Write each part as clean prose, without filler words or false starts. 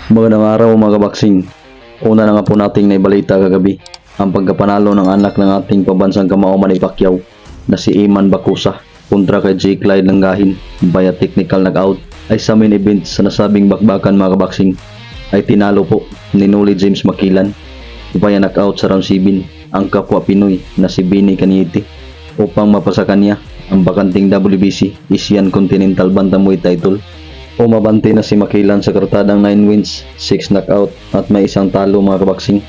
Magandang araw mga kabaksing. Una na nga po nating naibalita kagabi ang pagkapanalo ng anak ng ating pambansang kamao Manny Pacquiao na si Iman Bacusa kontra kay J. Clyde Langgahin via technical knockout ay sa main event sa nasabing bakbakan mga kabaksing ay tinalo po ni Noli James Makilan via knockout sa round 7 ang kapwa Pinoy na si Benny Caniete upang mapasa kanya ang bakanting WBC Asian Continental Bantamweight title. Umabante na si Makilan sa kartadang 9 wins, 6 knockout at may isang talo mga kabaksing,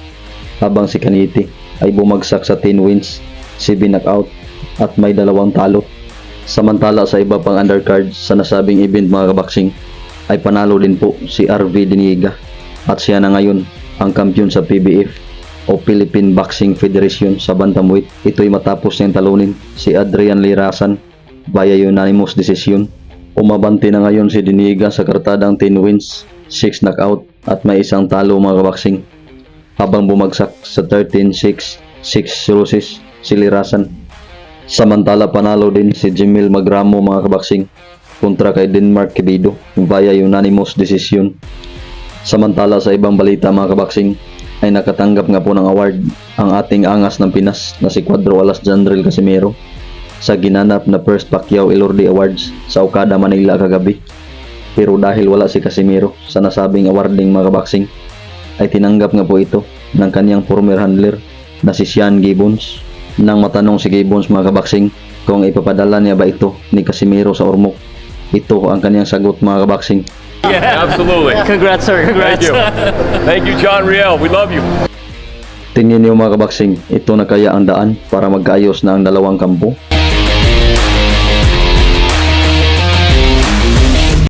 habang si Caniete ay bumagsak sa 10 wins, 7 knockout at may 2 talo. Samantala sa iba pang undercard sa nasabing event mga kabaksing ay panalo din po si RV Diniega at siya na ngayon ang kampiyon sa PBF o Philippine Boxing Federation sa bantamweight. Ito'y matapos niyang talunin si Adrian Lirasan via unanimous decision. Umabante na ngayon si Diniega sa kartadang 10 wins, 6 knockout at may isang talo mga kabaksing, habang bumagsak sa 13-6, 6 losses si Lirasan. Samantala panalo din si Jemil Magramo mga kabaksing kontra kay Denmark Quevedo via unanimous decision. Samantala sa ibang balita mga kabaksing ay nakatanggap nga po ng award ang ating angas ng Pinas na si Cuadro Alas Jandrel Casimero sa ginanap na First Pacquiao Elordi Awards sa Okada, Manila kagabi. Pero dahil wala si Casimero sa nasabing awarding mga kabaksing ay tinanggap nga po ito ng kanyang former handler na si Sean Gibbons. Nang matanong si Gibbons mga kabaksing kung ipapadala niya ba ito ni Casimero sa Ormoc, ito ang kanyang sagot mga kabaksing. Yeah, absolutely. Congrats, sir. Congrats. Thank you. Thank you, John Riel. We love you. Tingin niyo mga kabaksing, ito na kaya ang daan para magkaayos na ang dalawang kampo?